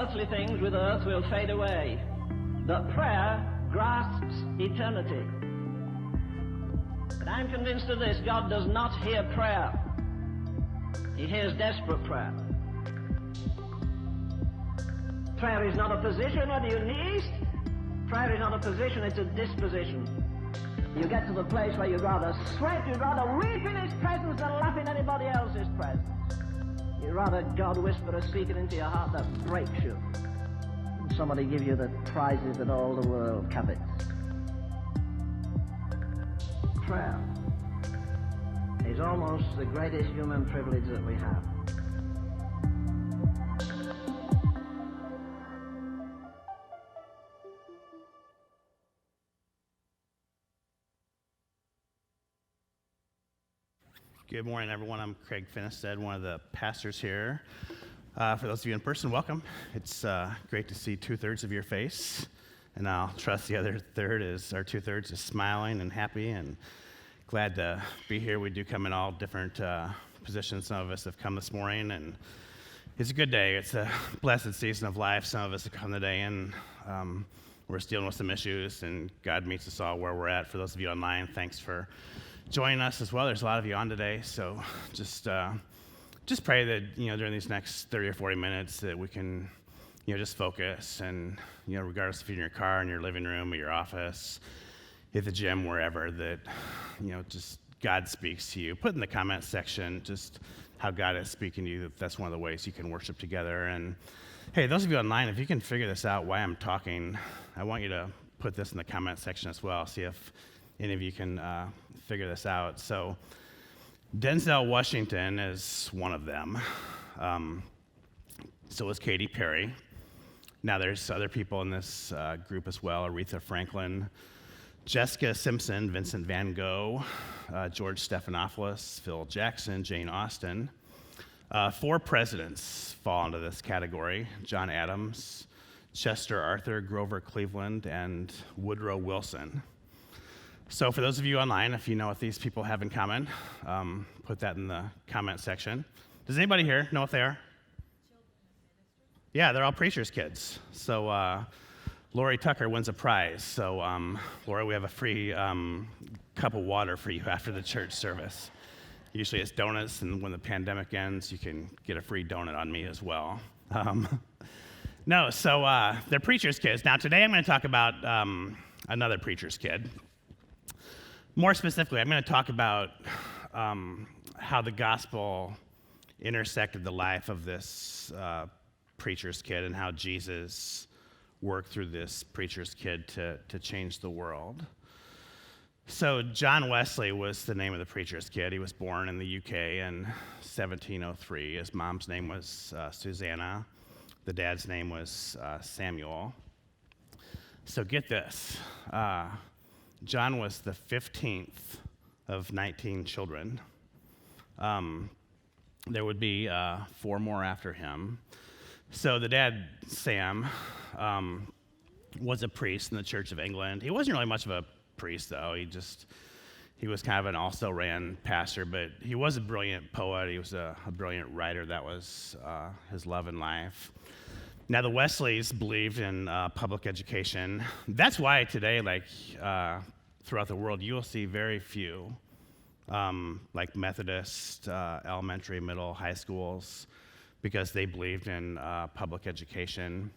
earthly things with earth will fade away, but prayer grasps eternity. But I'm convinced of this: God does not hear prayer. He hears desperate prayer. Prayer is not a position whether you kneel. Prayer is not a position, it's a disposition. You get to the place where you'd rather sweat, you'd rather weep in His presence than laugh in anybody else's presence. You'd rather God whisper a secret into your heart that breaks you than somebody give you the prizes that all the world covets. Prayer is almost the greatest human privilege that we have. Good morning, everyone. I'm Craig Finnestead, one of the pastors here. For those of you in person, welcome. It's great to see two-thirds of your face, and I'll trust the other third is, or two-thirds is smiling and happy and glad to be here. We do come in all different positions. Some of us have come this morning, and it's a good day. It's a blessed season of life. Some of us have come today, and we're dealing with some issues, and God meets us all where we're at. For those of you online, thanks for joining us as well. There's a lot of you on today, so just pray that during these next 30 or 40 minutes that we can just focus, and regardless if you're in your car, in your living room, at your office, at the gym, wherever, that just God speaks to you. Put in the comment section just how God is speaking to you. That's one of the ways you can worship together. And hey, those of you online, if you can figure this out why I'm talking, I want you to put this in the comment section as well. See if any of you can figure this out. So Denzel Washington is one of them. So is Katy Perry. Now there's other people in this group as well: Aretha Franklin, Jessica Simpson, Vincent van Gogh, George Stephanopoulos, Phil Jackson, Jane Austen. 4 presidents fall into this category: John Adams, Chester Arthur, Grover Cleveland, and Woodrow Wilson. So for those of you online, if you know what these people have in common, put that in the comment section. Does anybody here know what they are? Yeah, they're all preacher's kids. So Lori Tucker wins a prize. So Lori, we have a free cup of water for you after the church service. Usually it's donuts, and when the pandemic ends, you can get a free donut on me as well. So they're preacher's kids. Now today I'm going to talk about another preacher's kid. More specifically, I'm going to talk about how the gospel intersected the life of this preacher's kid and how Jesus worked through this preacher's kid to change the world. So John Wesley was the name of the preacher's kid. He was born in the UK in 1703. His mom's name was Susanna. The dad's name was Samuel. So get this. John was the 15th of 19 children. There would be 4 more after him. So the dad, Sam, was a priest in the Church of England. He wasn't really much of a priest, though. He was kind of an also-ran pastor, but he was a brilliant poet. He was a brilliant writer. That was his love in life. Now, the Wesleys believed in public education. That's why today, throughout the world, you will see very few, Methodist elementary, middle, high schools, because they believed in public education.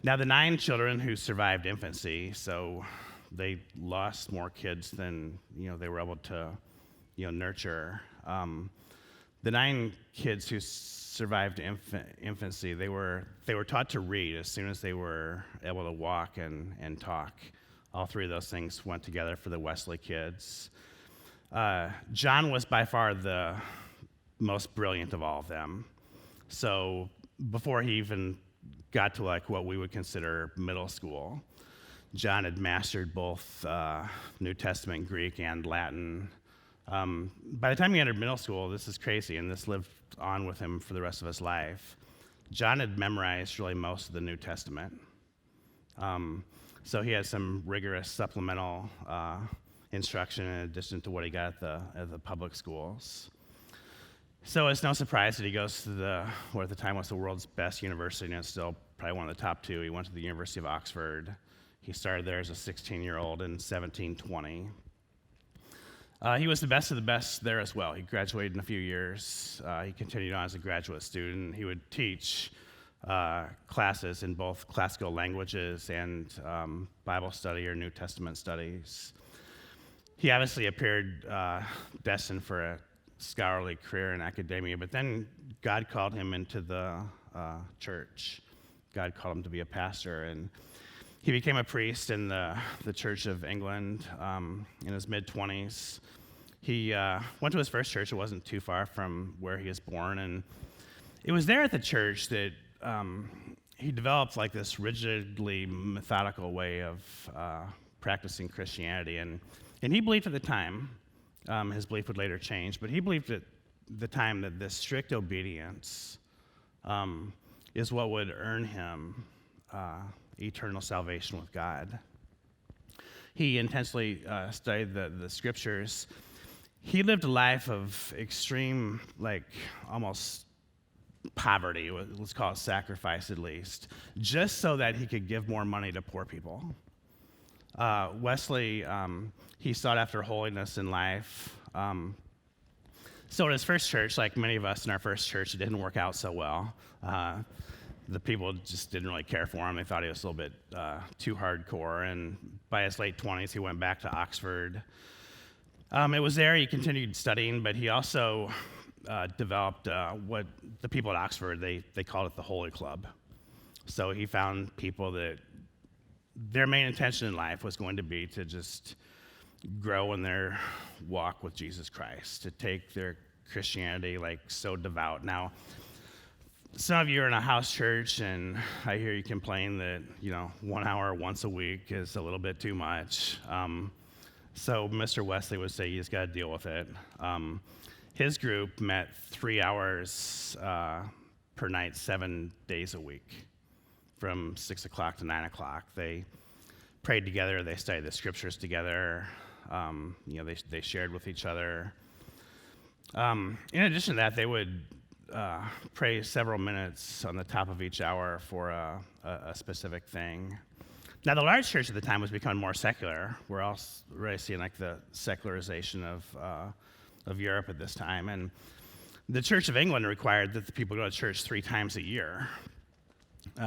Now, the 9 children who survived infancy, so they lost more kids than they were able to nurture. The 9 kids who survived infancy, they were taught to read as soon as they were able to walk and talk. All 3 of those things went together for the Wesley kids. John was by far the most brilliant of all of them. So before he even got to what we would consider middle school, John had mastered both New Testament Greek and Latin. By the time he entered middle school, this is crazy, and this lived on with him for the rest of his life. John had memorized really most of the New Testament. So he had some rigorous supplemental instruction in addition to what he got at the public schools. So it's no surprise that he goes to what at the time was the world's best university, and it's still probably one of the top two. He went to the University of Oxford. He started there as a 16-year-old in 1720. He was the best of the best there as well. He graduated in a few years. He continued on as a graduate student. He would teach classes in both classical languages and Bible study or New Testament studies. He obviously appeared destined for a scholarly career in academia, but then God called him into the church. God called him to be a pastor, and he became a priest in the Church of England in his mid-20s. He went to his first church. It wasn't too far from where he was born, and it was there at the church that he developed like this rigidly methodical way of practicing Christianity, and he believed at the time, his belief would later change, but he believed at the time that this strict obedience is what would earn him eternal salvation with God. He intensely studied the scriptures. He lived a life of extreme, like almost poverty, let's call it sacrifice at least, just so that he could give more money to poor people. Wesley, he sought after holiness in life. So in his first church, like many of us in our first church, it didn't work out so well. The people just didn't really care for him. They thought he was a little bit too hardcore, and by his late 20s, he went back to Oxford. It was there he continued studying, but he also developed what the people at Oxford, they called it the Holy Club. So he found people that their main intention in life was going to be to just grow in their walk with Jesus Christ, to take their Christianity like so devout. Now, some of you are in a house church, and I hear you complain that 1 hour once a week is a little bit too much. So Mr. Wesley would say you just got to deal with it. His group met 3 hours per night, 7 days a week, from 6 o'clock to 9 o'clock. They prayed together. They studied the scriptures together. They shared with each other. In addition to that, they would pray several minutes on the top of each hour for a specific thing. Now, the large church at the time was becoming more secular. We're already seeing like the secularization of Europe at this time, and the Church of England required that the people go to church 3 times a year.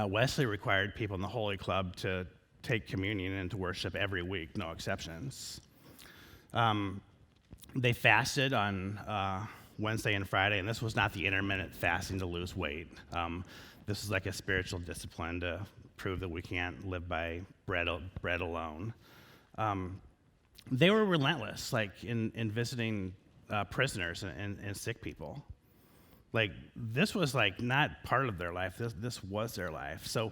Wesley required people in the Holy Club to take communion and to worship every week, no exceptions. They fasted on Wednesday and Friday, and this was not the intermittent fasting to lose weight. This is like a spiritual discipline to prove that we can't live by bread alone. They were relentless, like in visiting prisoners and sick people. Like this was like not part of their life. This was their life. So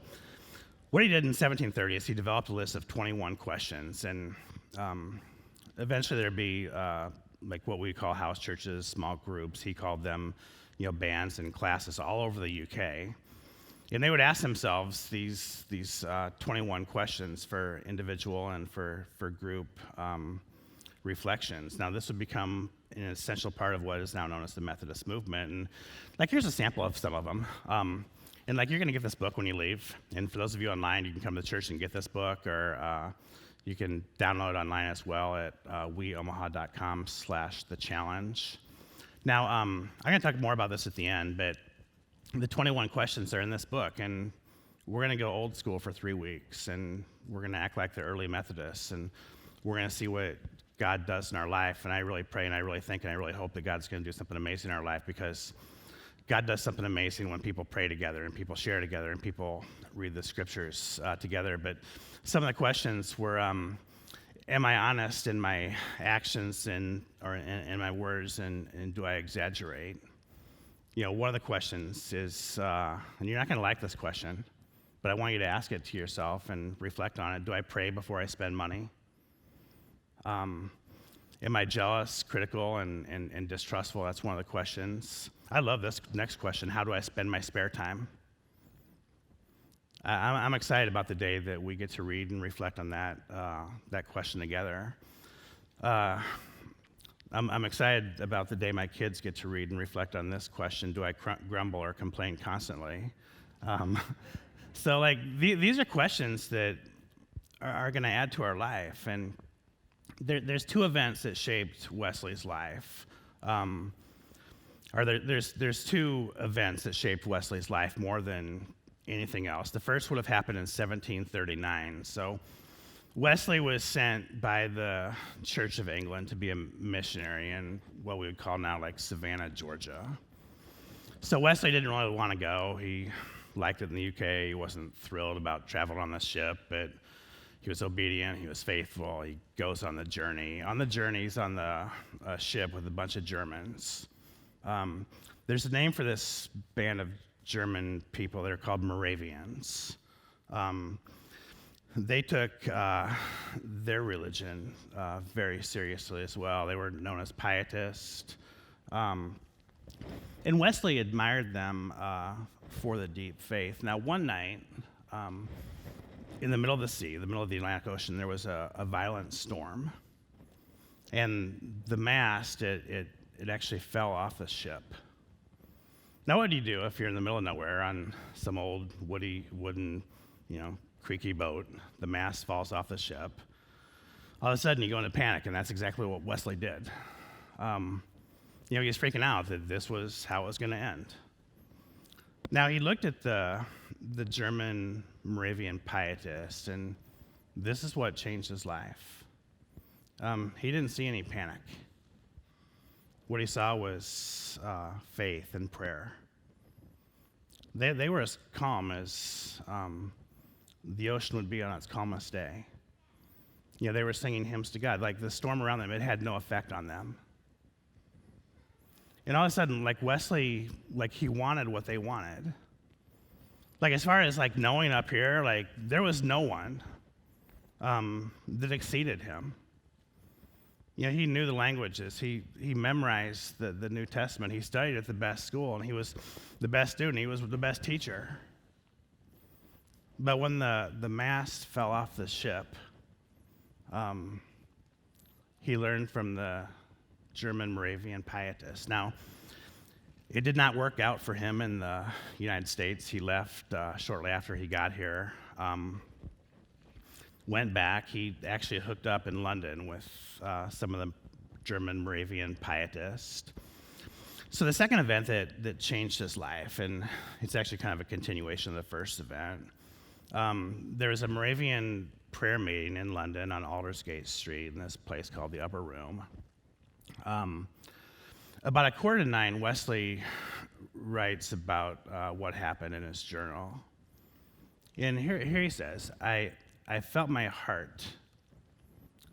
what he did in 1730 is he developed a list of 21 questions, and eventually there'd be like what we call house churches, small groups. He called them, bands and classes all over the UK. And they would ask themselves these 21 questions for individual and for group reflections. Now, this would become an essential part of what is now known as the Methodist movement. And here's a sample of some of them. And you're going to get this book when you leave. And for those of you online, you can come to the church and get this book, or you can download it online as well at weomaha.com/TheChallenge. Now, I'm going to talk more about this at the end, but the 21 questions are in this book, and we're going to go old school for 3 weeks, and we're going to act like the early Methodists, and we're going to see what God does in our life. And I really pray, and I really think, and I really hope that God's going to do something amazing in our life, because God does something amazing when people pray together, and people share together, and people read the scriptures together. But some of the questions were, am I honest in my actions or in my words, and do I exaggerate? One of the questions is, and you're not going to like this question, but I want you to ask it to yourself and reflect on it. Do I pray before I spend money? Am I jealous, critical, and distrustful? That's one of the questions. I love this next question. How do I spend my spare time? I'm excited about the day that we get to read and reflect on that question together. I'm excited about the day my kids get to read and reflect on this question. Do I grumble or complain constantly? So, like, these are questions that are going to add to our life. And there's two events that shaped Wesley's life. There's two events that shaped Wesley's life more than anything else. The first would have happened in 1739. So Wesley was sent by the Church of England to be a missionary in what we would call now like Savannah, Georgia. So Wesley didn't really want to go. He liked it in the UK. He wasn't thrilled about traveling on the ship, but he was obedient. He was faithful. He goes on the journey. On the journey, he's on the ship with a bunch of Germans. There's a name for this band of German people. They're called Moravians. They took their religion very seriously as well. They were known as pietists. And Wesley admired them for the deep faith. Now, one night, in the middle of the sea, the middle of the Atlantic Ocean, there was a violent storm. And the mast, it actually fell off the ship. Now, what do you do if you're in the middle of nowhere on some old wooden, creaky boat? The mast falls off the ship. All of a sudden, you go into panic, and that's exactly what Wesley did. He was freaking out that this was how it was going to end. Now, he looked at the German Moravian pietist, and this is what changed his life. He didn't see any panic. What he saw was faith and prayer. They were as calm as the ocean would be on its calmest day. They were singing hymns to God. Like the storm around them, it had no effect on them. And all of a sudden, like Wesley, like he wanted what they wanted. Like as far as like knowing up here, like there was no one that exceeded him. He knew the languages. He memorized the New Testament. He studied at the best school, and he was the best student. He was the best teacher. But when the mast fell off the ship, he learned from the German Moravian pietist. Now, it did not work out for him in the United States. He left shortly after he got here. Went back. He actually hooked up in London with some of the German Moravian pietists. So the second event that changed his life, and it's actually kind of a continuation of the first event, there was a Moravian prayer meeting in London on Aldersgate Street in this place called the Upper Room. About 8:45, Wesley writes about what happened in his journal. And here he says, I felt my heart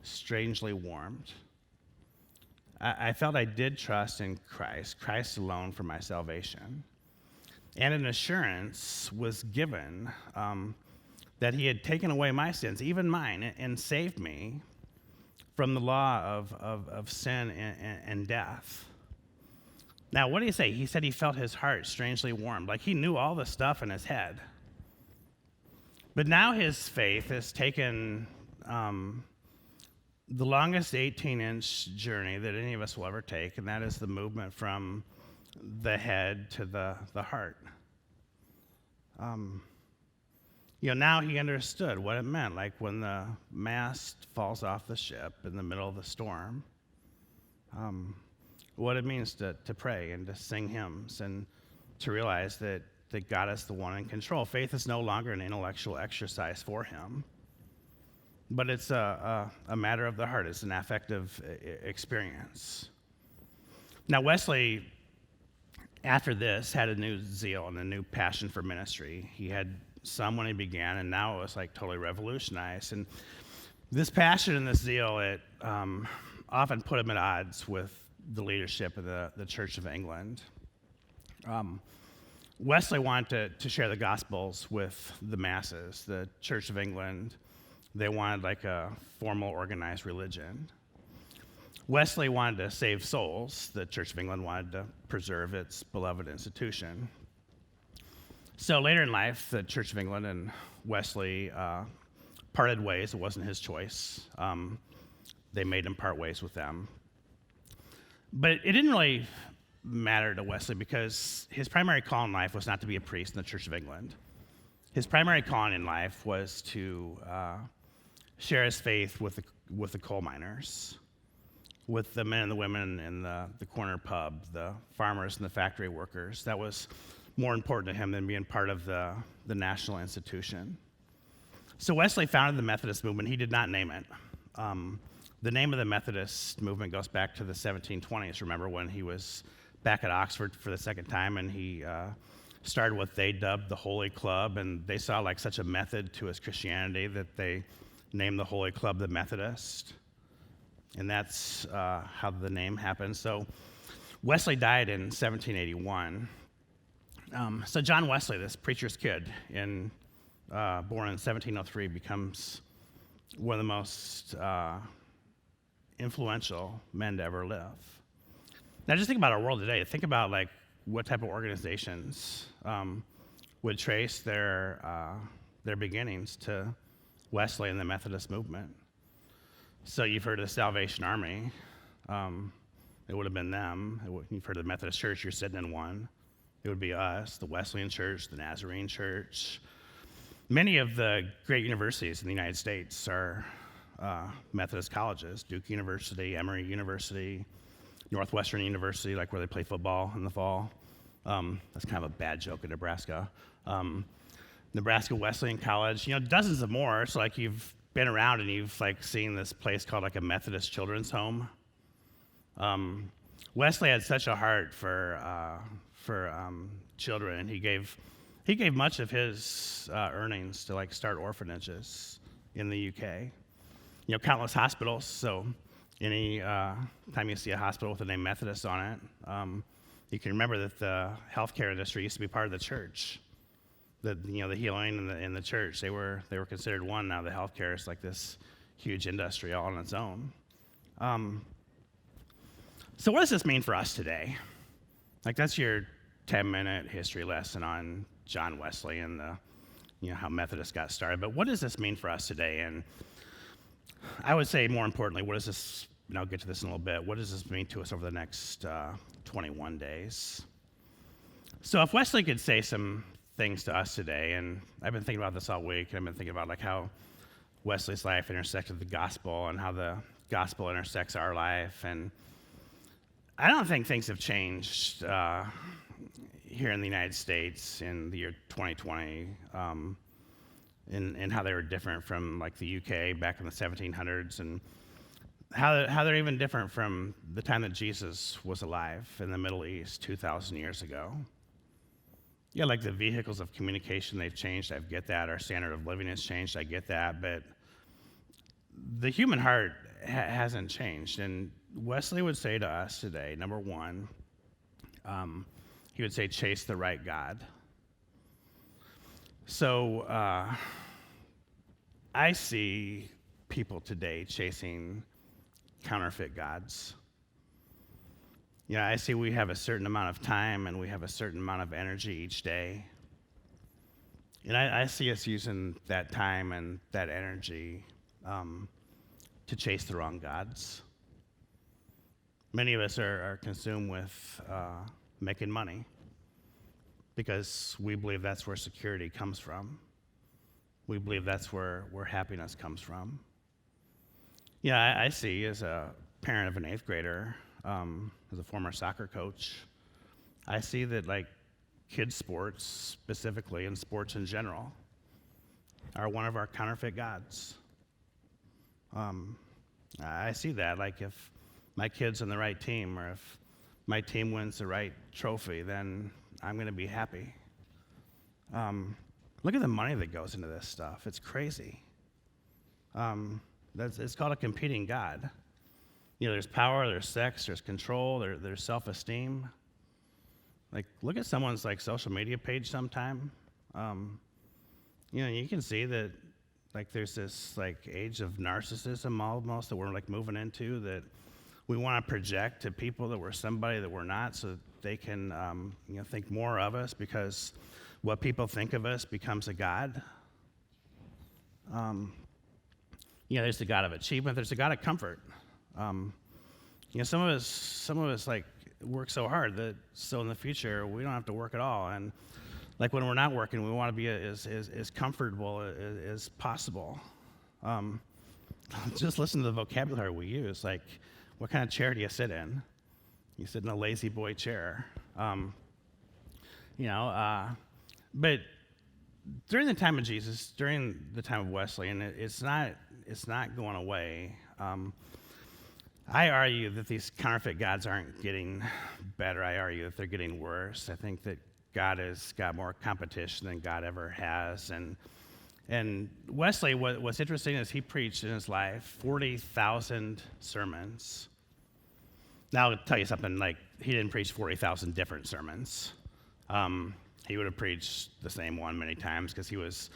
strangely warmed. I felt I did trust in Christ alone for my salvation. And an assurance was given that he had taken away my sins, even mine, and saved me from the law of sin and death. Now, what did he say? He said he felt his heart strangely warmed, like he knew all the stuff in his head. But now his faith has taken the longest 18-inch journey that any of us will ever take, and that is the movement from the head to the heart. Now he understood what it meant, like when the mast falls off the ship in the middle of the storm, what it means to pray and to sing hymns and to realize that God is the one in control. Faith is no longer an intellectual exercise for him, but it's a matter of the heart. It's an affective experience. Now, Wesley, after this, had a new zeal and a new passion for ministry. He had some when he began, and now it was like totally revolutionized. And this passion and this zeal, it often put him at odds with the leadership of the Church of England. Wesley wanted to share the Gospels with the masses. The Church of England, they wanted like a formal, organized religion. Wesley wanted to save souls. The Church of England wanted to preserve its beloved institution. So later in life, the Church of England and Wesley parted ways. It wasn't his choice. They made him part ways with them. But it didn't really matter to Wesley because his primary call in life was not to be a priest in the Church of England. His primary calling in life was to share his faith with the coal miners, with the men and the women in the corner pub, the farmers and the factory workers. That was more important to him than being part of the national institution. So Wesley founded the Methodist movement. He did not name it. The name of the Methodist movement goes back to the 1720s, remember, when he was back at Oxford for the second time, and he started what they dubbed the Holy Club, and they saw like such a method to his Christianity that they named the Holy Club the Methodist, and that's how the name happened. So Wesley died in 1781. So John Wesley, this preacher's kid, born in 1703, becomes one of the most influential men to ever live. Now, just think about our world today. Think about like what type of organizations would trace their beginnings to Wesley and the Methodist movement. So you've heard of the Salvation Army. It would have been them. You've heard of the Methodist Church. You're sitting in one. It would be us, the Wesleyan Church, the Nazarene Church. Many of the great universities in the United States are Methodist colleges. Duke University, Emory University, Northwestern University, like where they play football in the fall. That's kind of a bad joke in Nebraska. Nebraska Wesleyan College, dozens of more. So like you've been around and you've like seen this place called like a Methodist children's home. Wesley had such a heart for children. He gave much of his earnings to like start orphanages in the UK. Countless hospitals. So any time you see a hospital with the name Methodist on it, you can remember that the healthcare industry used to be part of the church. The healing in the church, they were considered one. Now the healthcare is like this huge industry all on its own. So what does this mean for us today? Like that's your 10-minute history lesson on John Wesley and how Methodists got started. But what does this mean for us today? And I would say more importantly, what does this, and I'll get to this in a little bit, what does this mean to us over the next 21 days? So if Wesley could say some things to us today, and I've been thinking about this all week, and I've been thinking about like how Wesley's life intersected the gospel and how the gospel intersects our life. And I don't think things have changed here in the United States in the year 2020 in how they were different from like the UK back in the 1700s, and how they're even different from the time that Jesus was alive in the Middle East 2,000 years ago. Yeah, like the vehicles of communication, they've changed, I get that. Our standard of living has changed, I get that. But the human heart hasn't changed. And Wesley would say to us today, number one, he would say, chase the right God. So I see people today chasing counterfeit gods. I see we have a certain amount of time and we have a certain amount of energy each day. And I see us using that time and that energy to chase the wrong gods. Many of us are consumed with making money because we believe that's where security comes from. We believe that's where happiness comes from. I see as a parent of an 8th grader, as a former soccer coach, I see that like kids sports specifically and sports in general are one of our counterfeit gods. I see that like if my kid's on the right team or if my team wins the right trophy, then I'm going to be happy. Look at the money that goes into this stuff. It's crazy. It's called a competing God. There's power, there's sex, there's control, there's self-esteem. Like, look at someone's like social media page sometime. You can see that like there's this like age of narcissism almost that we're like moving into, that we want to project to people that we're somebody that we're not, so that they can think more of us, because what people think of us becomes a god. There's the God of achievement. There's the God of comfort. Some of us like work so hard that so in the future we don't have to work at all. And Like when we're not working, we want to be as comfortable as possible. Just listen to the vocabulary we use. Like, what kind of chair do you sit in? You sit in a lazy boy chair. But during the time of Jesus, during the time of Wesley, and it's not going away. I argue that these counterfeit gods aren't getting better. I argue that they're getting worse. I think that God has got more competition than God ever has. And Wesley, what's interesting is he preached in his life 40,000 sermons. Now, I'll tell you something, like, he didn't preach 40,000 different sermons. He would have preached the same one many times because he was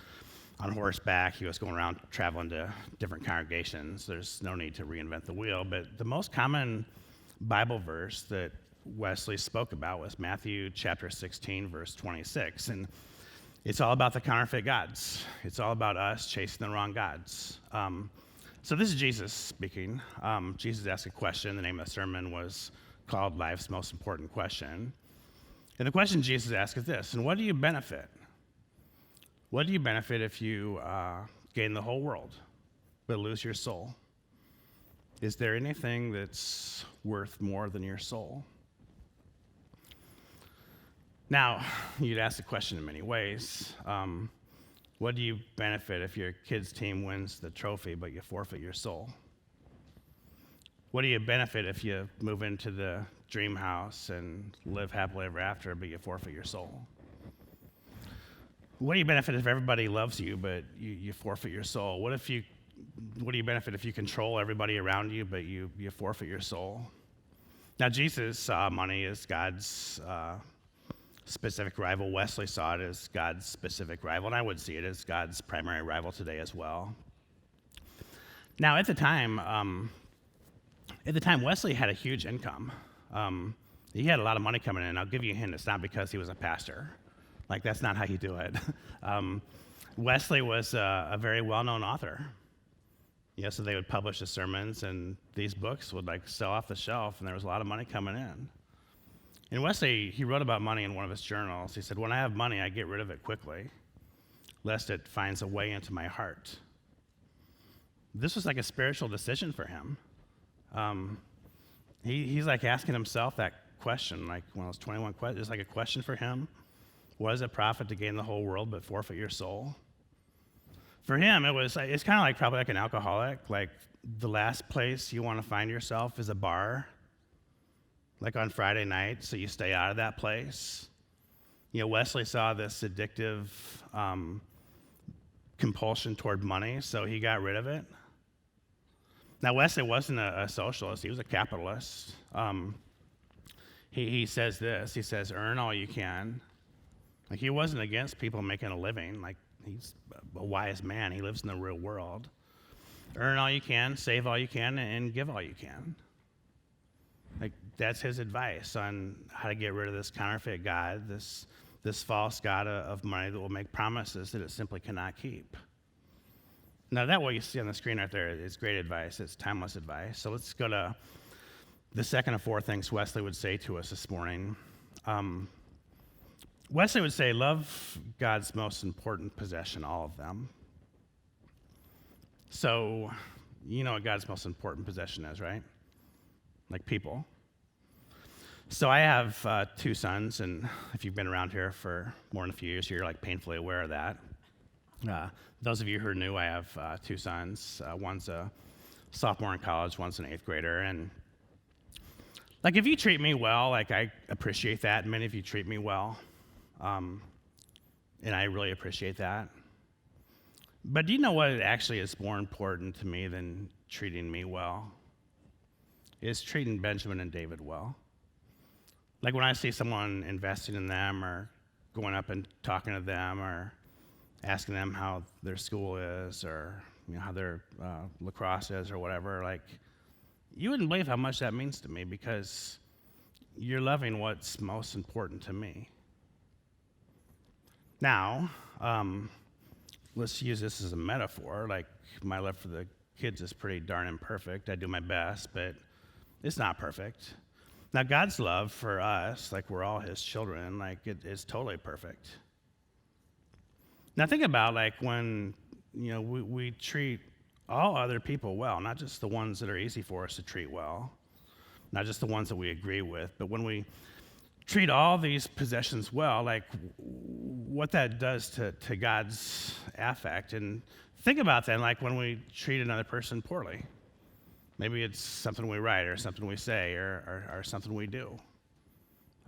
on horseback. He was going around traveling to different congregations. There's no need to reinvent the wheel. But the most common Bible verse that Wesley spoke about was Matthew chapter 16, verse 26. And it's all about the counterfeit gods. It's all about us chasing the wrong gods. So this is Jesus speaking. Jesus asked a question. The name of the sermon was called Life's Most Important Question. And the question Jesus asked is this: and what do you benefit? What do you benefit if you gain the whole world but lose your soul? Is there anything that's worth more than your soul? Now, you'd ask the question in many ways. What do you benefit if your kid's team wins the trophy but you forfeit your soul? What do you benefit if you move into the dream house and live happily ever after but you forfeit your soul? What do you benefit if everybody loves you but you forfeit your soul? What do you benefit if you control everybody around you but you forfeit your soul? Now, Jesus saw money as God's specific rival. Wesley saw it as God's specific rival, and I would see it as God's primary rival today as well. Now, at the time, Wesley had a huge income. He had a lot of money coming in. I'll give you a hint. It's not because he was a pastor. Like, that's not how you do it. Wesley was a very well-known author. Yeah, so they would publish his sermons, and these books would sell off the shelf, and there was a lot of money coming in. And Wesley, he wrote about money in one of his journals. He said, when I have money, I get rid of it quickly, lest it finds a way into my heart. This was like a spiritual decision for him. He's asking himself that question, one of those 21 questions. It's like a question for him. What does it profit to gain the whole world but forfeit your soul? For him, it's kind of probably like an alcoholic. The last place you want to find yourself is a bar, on Friday night, so you stay out of that place. Wesley saw this addictive compulsion toward money, so he got rid of it. Now, Wesley wasn't a socialist. He was a capitalist. He says this. He says, earn all you can. He wasn't against people making a living. He's a wise man. He lives in the real world. Earn all you can, save all you can, and give all you can. That's his advice on how to get rid of this counterfeit God, this false God of money that will make promises that it simply cannot keep. Now, that what you see on the screen right there is great advice. It's timeless advice. So let's go to the second of four things Wesley would say to us this morning. Wesley would say, love God's most important possession, all of them. So, you know what God's most important possession is, right? People. So I have two sons, and if you've been around here for more than a few years, you're painfully aware of that. Those of you who are new, I have two sons. One's a sophomore in college, one's an eighth grader, and if you treat me well, I appreciate that. Many of you treat me well, and I really appreciate that. But do you know what actually is more important to me than treating me well? Is treating Benjamin and David well. When I see someone investing in them or going up and talking to them or asking them how their school is or how their lacrosse is or whatever, you wouldn't believe how much that means to me because you're loving what's most important to me. Now, let's use this as a metaphor. My love for the kids is pretty darn imperfect. I do my best, but it's not perfect. Now, God's love for us, we're all his children, it is totally perfect. Now think about like when we treat all other people well, not just the ones that are easy for us to treat well, not just the ones that we agree with, but when we treat all these possessions well, like what that does to God's affect. And think about that, like when we treat another person poorly. Maybe it's something we write or something we say or something we do.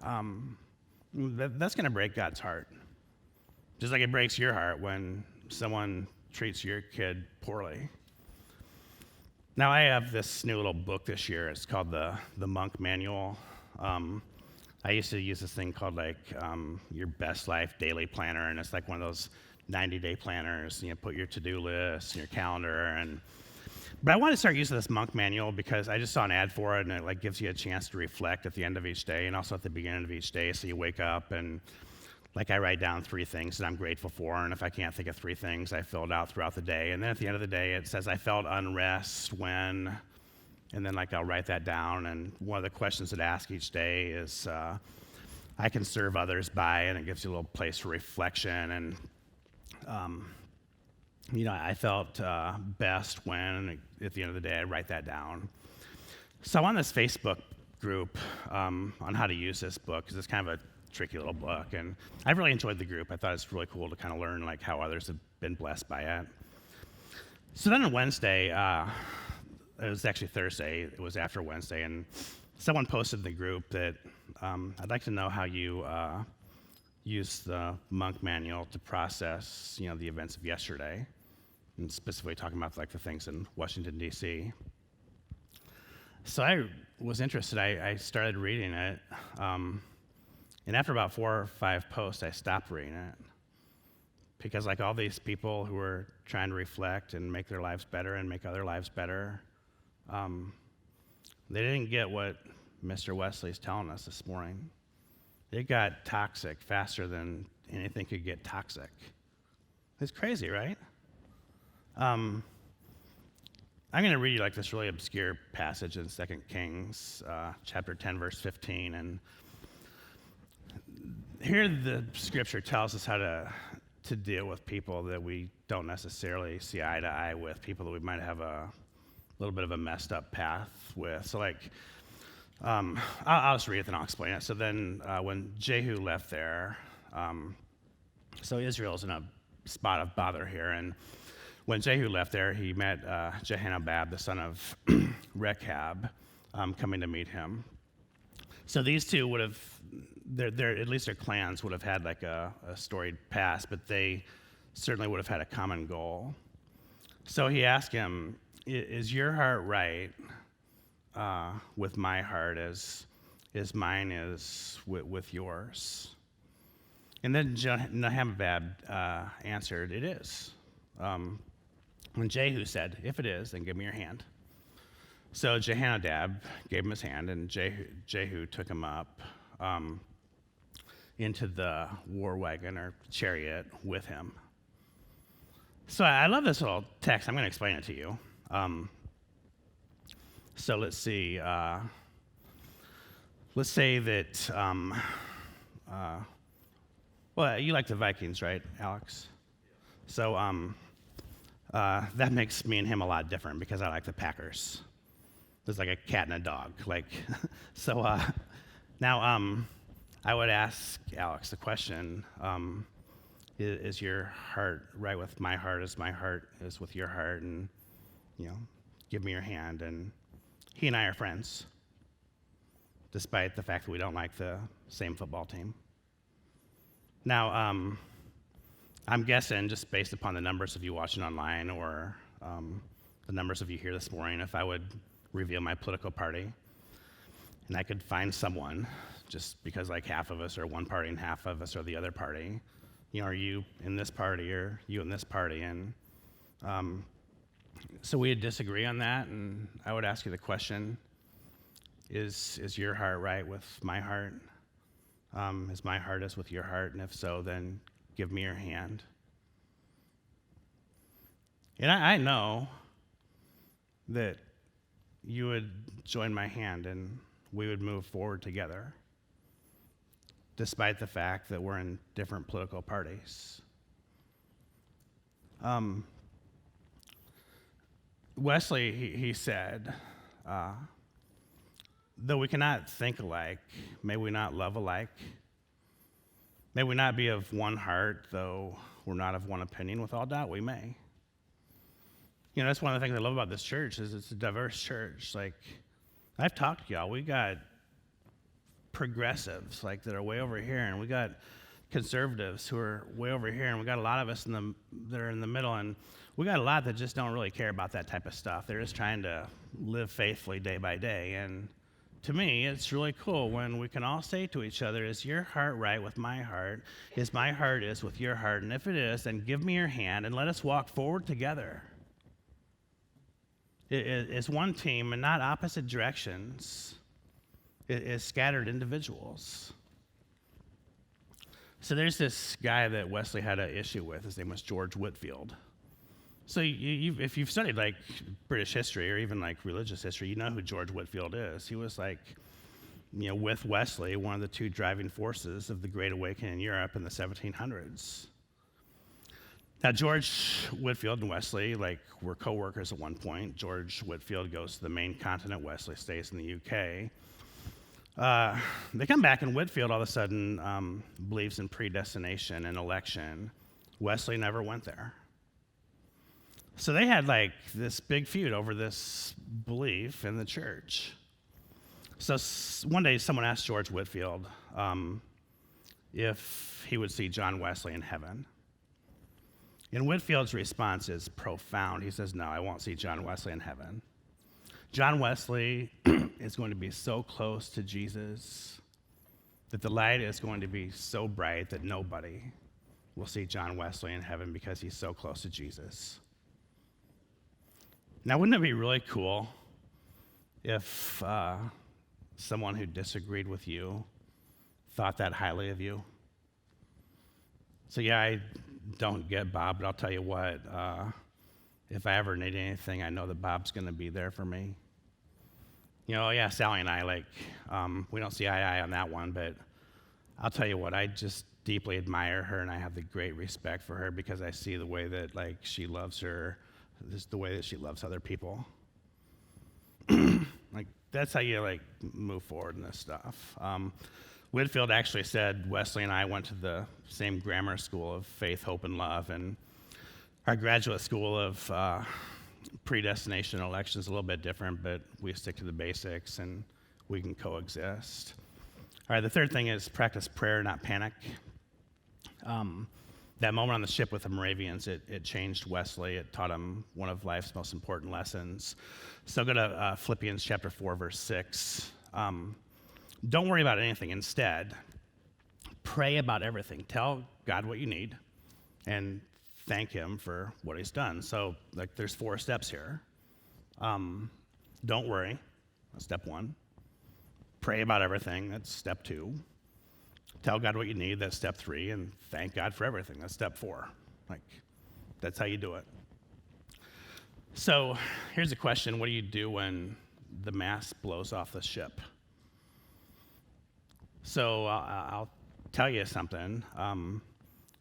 That's going to break God's heart. Just like it breaks your heart when someone treats your kid poorly. Now, I have this new little book this year. It's called the Monk Manual. I used to use this thing called like your Best Life Daily Planner, and it's like one of those 90-day planners. Put your to-do list, your calendar, but I wanted to start using this Monk Manual because I just saw an ad for it, and it like gives you a chance to reflect at the end of each day and also at the beginning of each day. So you wake up and like I write down 3 things that I'm grateful for, and if I can't think of 3 things, I fill it out throughout the day. And then at the end of the day, it says I felt unrest when, and then like I'll write that down. And one of the questions that I ask each day is I can serve others by, and it gives you a little place for reflection. And I felt best when, and at the end of the day, I write that down. So I'm on this Facebook group on how to use this book, because it's kind of a tricky little book, and I've really enjoyed the group. I thought it's really cool to kind of learn like how others have been blessed by it. So then on Wednesday, it was actually Thursday, it was after Wednesday, and someone posted in the group that I'd like to know how you use the Monk Manual to process, the events of yesterday, and specifically talking about like the things in Washington, D.C. So I was interested. I started reading it, and after about 4 or 5 posts, I stopped reading it because like all these people who were trying to reflect and make their lives better and make other lives better, they didn't get what Mr. Wesley's telling us this morning. It got toxic faster than anything could get toxic. It's crazy, right? I'm going to read you like this really obscure passage in 2 Kings, chapter 10, verse 15. And here the scripture tells us how to deal with people that we don't necessarily see eye to eye with, people that we might have a little bit of a messed up path with. So like, I'll just read it and I'll explain it. So then when Jehu left there, so Israel's in a spot of bother here, and when Jehu left there, he met Jehonadab, the son of Rechab, coming to meet him. So these two would have, at least their clans would have had like a storied past, but they certainly would have had a common goal. So he asked him, is your heart right with my heart as mine is with yours? And then Jehonadab answered, it is. When Jehu said, if it is, then give me your hand. So Jehonadab gave him his hand, and Jehu took him up into the war wagon or chariot with him. So I love this little text. I'm going to explain it to you. So let's see. Let's say that, well, you like the Vikings, right, Alex? So that makes me and him a lot different because I like the Packers. There's like a cat and a dog. Like, so now I would ask Alex the question, is your heart right with my heart as my heart is with your heart? And, give me your hand. And he and I are friends, despite the fact that we don't like the same football team. Now, I'm guessing, just based upon the numbers of you watching online or the numbers of you here this morning, if I would reveal my political party, and I could find someone, just because like half of us are one party and half of us are the other party, are you in this party or you in this party? And so we would disagree on that, and I would ask you the question, is your heart right with my heart? Is my heart as with your heart? And if so, then give me your hand. And I know that you would join my hand and we would move forward together, despite the fact that we're in different political parties. Wesley, he said, though we cannot think alike, may we not love alike? May we not be of one heart, though we're not of one opinion? With all doubt, we may. That's one of the things I love about this church is it's a diverse church. Like, I've talked to y'all. We got progressives, that are way over here, and we got conservatives who are way over here, and we got a lot of us that are in the middle, and we got a lot that just don't really care about that type of stuff. They're just trying to live faithfully day by day. And to me, it's really cool when we can all say to each other, is your heart right with my heart? Is my heart is with your heart? And if it is, then give me your hand and let us walk forward together. It is one team and not opposite directions. It is scattered individuals. So there's this guy that Wesley had an issue with. His name was George Whitefield. So if you've studied British history or even religious history, you know who George Whitefield is. He was with Wesley, one of the two driving forces of the Great Awakening in Europe in the 1700s. Now, George Whitefield and Wesley were co-workers at one point. George Whitefield goes to the main continent. Wesley stays in the UK. They come back, and Whitefield all of a sudden believes in predestination and election. Wesley never went there. So they had this big feud over this belief in the church. So one day someone asked George Whitefield if he would see John Wesley in heaven. And Whitefield's response is profound. He says, no, I won't see John Wesley in heaven. John Wesley is going to be so close to Jesus that the light is going to be so bright that nobody will see John Wesley in heaven because he's so close to Jesus. Now, wouldn't it be really cool if someone who disagreed with you thought that highly of you? So yeah, I don't get Bob, but I'll tell you what, if I ever need anything, I know that Bob's going to be there for me. Yeah, Sally and I, we don't see eye to eye on that one, but I'll tell you what, I just deeply admire her, and I have the great respect for her because I see the way that, she loves her, just the way that she loves other people. That's how you, move forward in this stuff. Whitefield actually said Wesley and I went to the same grammar school of faith, hope, and love, and our graduate school of predestination and election is a little bit different, but we stick to the basics, and we can coexist. All right, the third thing is practice prayer, not panic. That moment on the ship with the Moravians, it changed Wesley. It taught him one of life's most important lessons. So go to Philippians chapter 4, verse 6. Don't worry about anything. Instead, pray about everything. Tell God what you need and thank him for what he's done. So there's 4 steps here. Don't worry. That's step 1. Pray about everything. That's step 2. Tell God what you need. That's step 3. And thank God for everything. That's step 4. That's how you do it. So here's a question. What do you do when the mast blows off the ship? So I'll tell you something.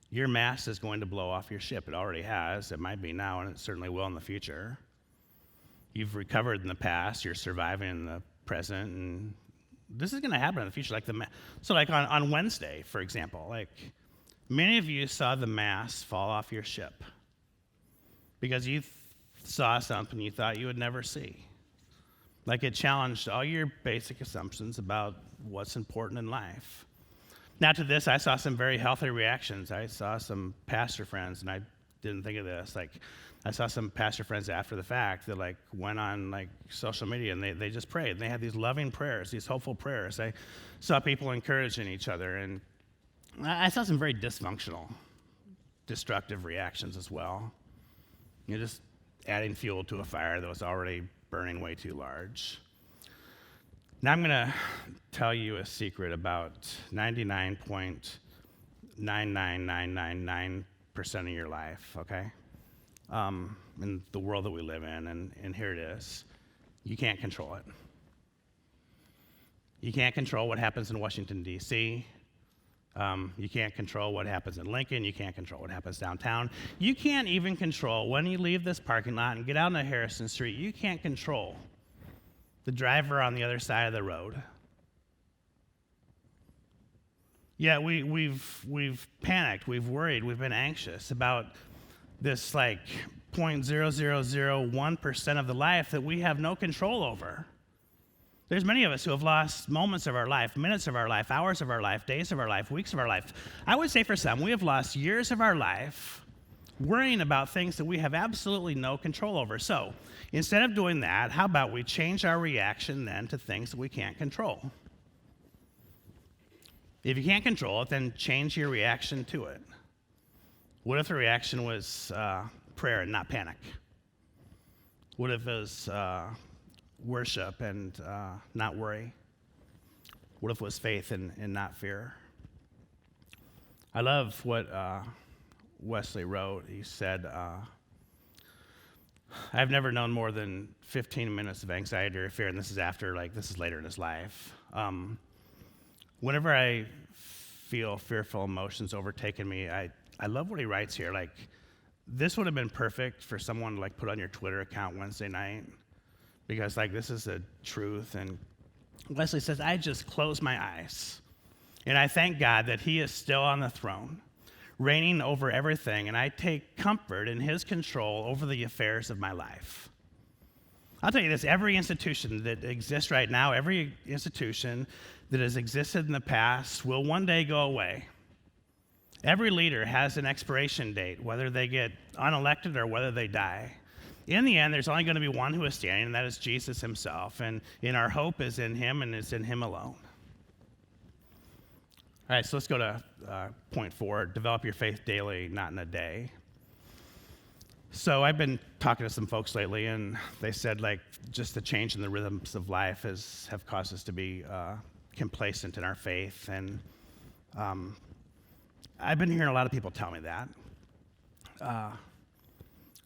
Your mast is going to blow off your ship. It already has. It might be now, and it certainly will in the future. You've recovered in the past. You're surviving in the present, and this is going to happen in the future. On Wednesday, for example, many of you saw the mast fall off your ship because you saw something you thought you would never see. It challenged all your basic assumptions about what's important in life. Now to this, I saw some very healthy reactions. I saw some pastor friends, and I didn't think of this. I saw some pastor friends after the fact that went on social media, and they just prayed. They had these loving prayers, these hopeful prayers. I saw people encouraging each other, and I saw some very dysfunctional, destructive reactions as well. Just adding fuel to a fire that was already burning way too large. Now I'm going to tell you a secret about 99.99999% of your life, okay? In the world that we live in, and here it is. You can't control it. You can't control what happens in Washington, D.C. You can't control what happens in Lincoln. You can't control what happens downtown. You can't even control when you leave this parking lot and get out into Harrison Street. You can't control the driver on the other side of the road. Yeah, we've panicked, we've worried, we've been anxious about this like 0.0001% of the life that we have no control over. There's many of us who have lost moments of our life, minutes of our life, hours of our life, days of our life, weeks of our life. I would say for some, we have lost years of our life worrying about things that we have absolutely no control over. So instead of doing that, how about we change our reaction then to things that we can't control? If you can't control it, then change your reaction to it. What if the reaction was prayer and not panic? What if it was worship and not worry? What if it was faith and not fear? I love what Wesley wrote. He said, I've never known more than 15 minutes of anxiety or fear, and this is later in his life. Whenever I feel fearful emotions overtaking me, I love what he writes here. Like, this would have been perfect for someone to like put on your Twitter account Wednesday night, because like this is the truth. And Wesley says, I just close my eyes and I thank God that he is still on the throne, reigning over everything, and I take comfort in his control over the affairs of my life. I'll tell you this, every institution that exists right now, every institution that has existed in the past will one day go away. Every leader has an expiration date, whether they get unelected or whether they die. In the end, there's only going to be one who is standing, and that is Jesus himself. And our hope is in him, and it's in him alone. All right, so let's go to point 4, develop your faith daily, not in a day. So I've been talking to some folks lately, and they said like just the change in the rhythms of life have caused us to be complacent in our faith. And I've been hearing a lot of people tell me that.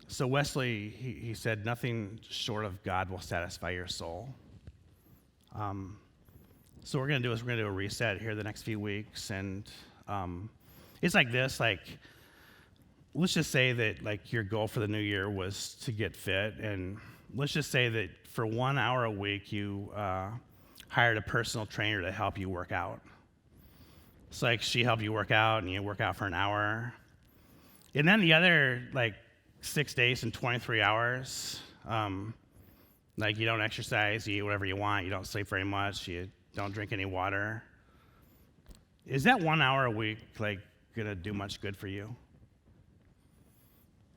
So Wesley, he said, nothing short of God will satisfy your soul. So what we're going to do is we're going to do a reset here the next few weeks. And it's like this, like, let's just say that like your goal for the new year was to get fit. And let's just say that for 1 hour a week, you hired a personal trainer to help you work out. It's like she helped you work out and you work out for an hour. And then the other like 6 days and 23 hours, like you don't exercise, you eat whatever you want, you don't sleep very much, you don't drink any water. Is that 1 hour a week like gonna do much good for you?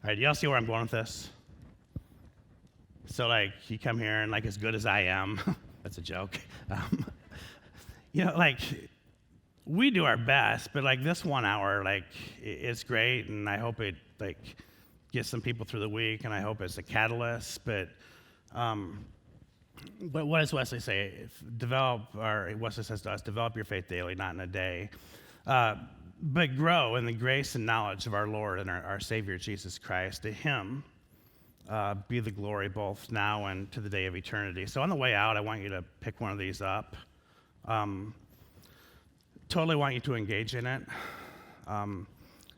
All right, y'all see where I'm going with this? So like you come here and like as good as I am, that's a joke. Like we do our best, but like this 1 hour, like it's great, and I hope it like gets some people through the week, and I hope it's a catalyst. But what does Wesley say? Wesley says to us, develop your faith daily, not in a day, but grow in the grace and knowledge of our Lord and our Savior Jesus Christ. To Him be the glory both now and to the day of eternity. So on the way out, I want you to pick one of these up. Totally want you to engage in it.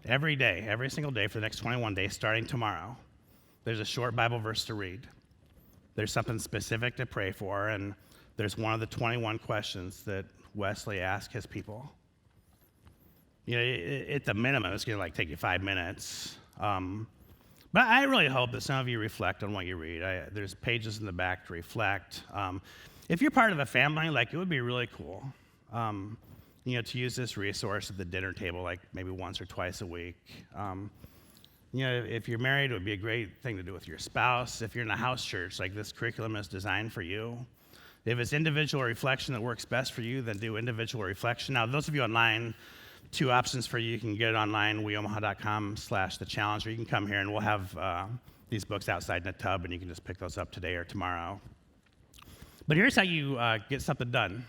Every day, every single day for the next 21 days, starting tomorrow, there's a short Bible verse to read. There's something specific to pray for, and there's one of the 21 questions that Wesley asked his people. You know, at the minimum, it's going to like take you 5 minutes. But I really hope that some of you reflect on what you read. There's pages in the back to reflect. If you're part of a family, like it would be really cool. To use this resource at the dinner table, like maybe once or twice a week. If you're married, it would be a great thing to do with your spouse. If you're in a house church, like this curriculum is designed for you. If it's individual reflection that works best for you, then do individual reflection. Now, those of you online, 2 options for you. You can get it online, weomaha.com/TheChallenge, or you can come here and we'll have these books outside in a tub, and you can just pick those up today or tomorrow. But here's how you get something done.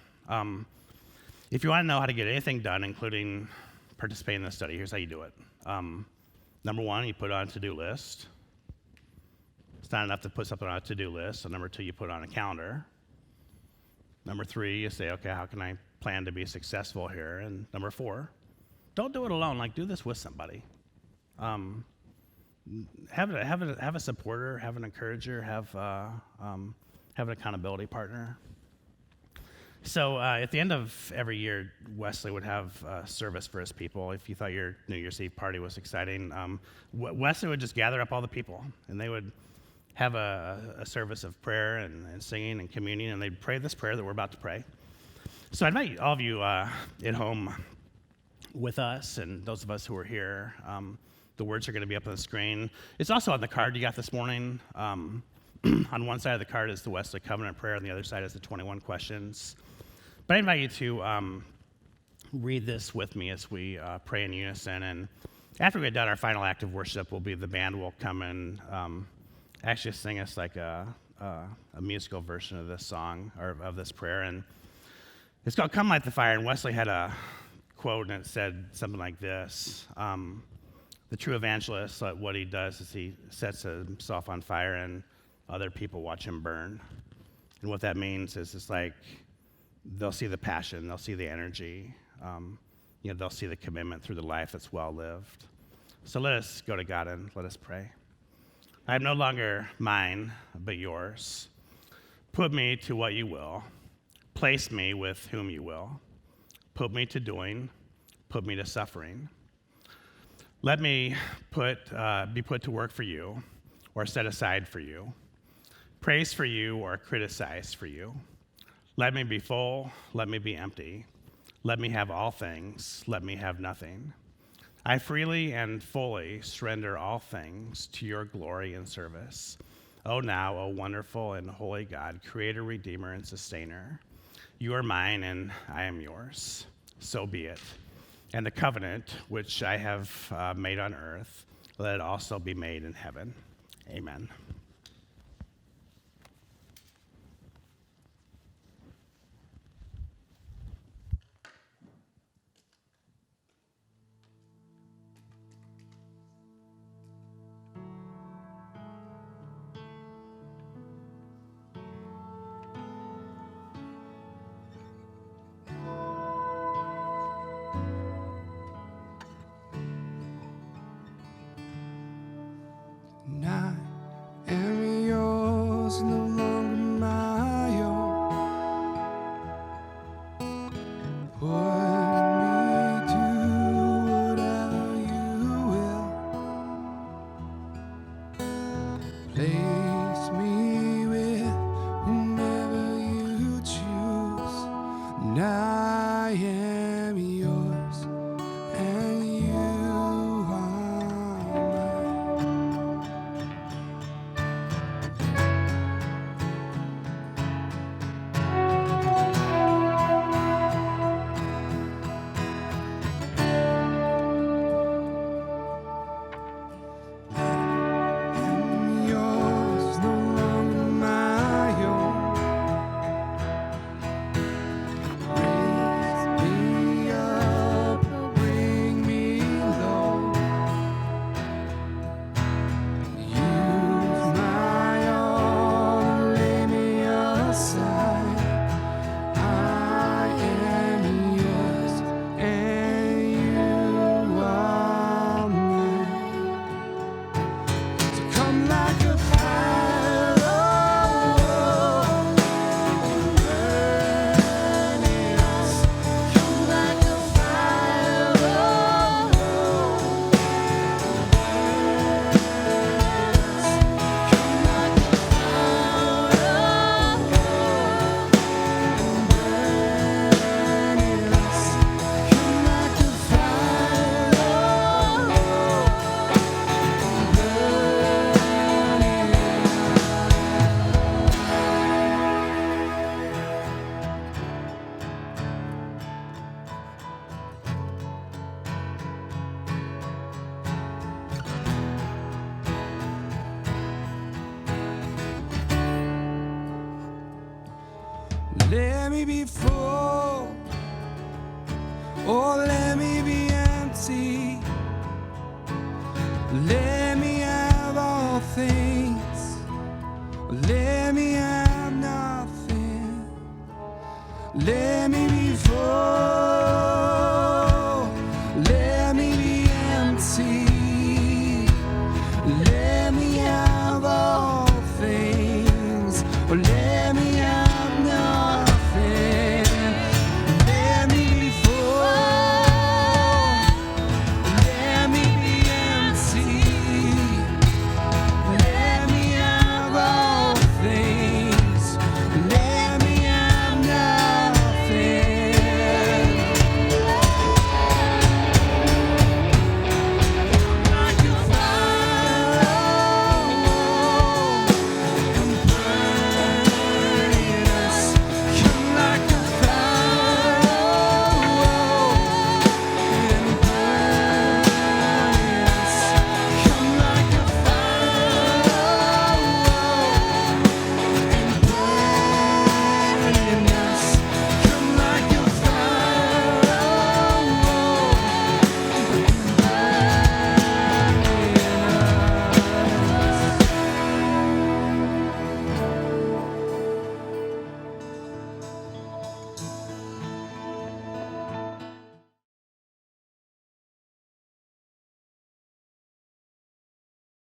If you want to know how to get anything done, including participating in the study, here's how you do it. Number 1, you put it on a to-do list. It's not enough to put something on a to-do list. So number 2, you put it on a calendar. Number 3, you say, okay, how can I plan to be successful here? And number 4, don't do it alone. Like, do this with somebody. Have a supporter, have an encourager, have an accountability partner. So at the end of every year, Wesley would have a service for his people. If you thought your New Year's Eve party was exciting, Wesley would just gather up all the people, and they would have a service of prayer and singing and communion, and they'd pray this prayer that we're about to pray. So I invite all of you at home with us, and those of us who are here. The words are going to be up on the screen. It's also on the card you got this morning. On one side of the card is the Wesley Covenant Prayer, and the other side is the 21 questions. But I invite you to read this with me as we pray in unison. And after we get done, our final act of worship will be the band will come and actually sing us like a musical version of this song, or of this prayer. And it's called Come Light the Fire, and Wesley had a quote, and it said something like this. The true evangelist, what he does is he sets himself on fire, and other people watch him burn. And what that means is it's like they'll see the passion, they'll see the energy, they'll see the commitment through the life that's well lived. So let us go to God and let us pray. I am no longer mine, but yours. Put me to what you will. Place me with whom you will. Put me to doing. Put me to suffering. Let me be put to work for you, or set aside for you. Praise for you or criticize for you. Let me be full. Let me be empty. Let me have all things. Let me have nothing. I freely and fully surrender all things to your glory and service. O now, O wonderful and holy God, creator, redeemer, and sustainer. You are mine and I am yours. So be it. And the covenant which I have made on earth, let it also be made in heaven. Amen. Let me be full, or let me be empty. Let me have all things, or let me have nothing. Let me be full. Oh, let me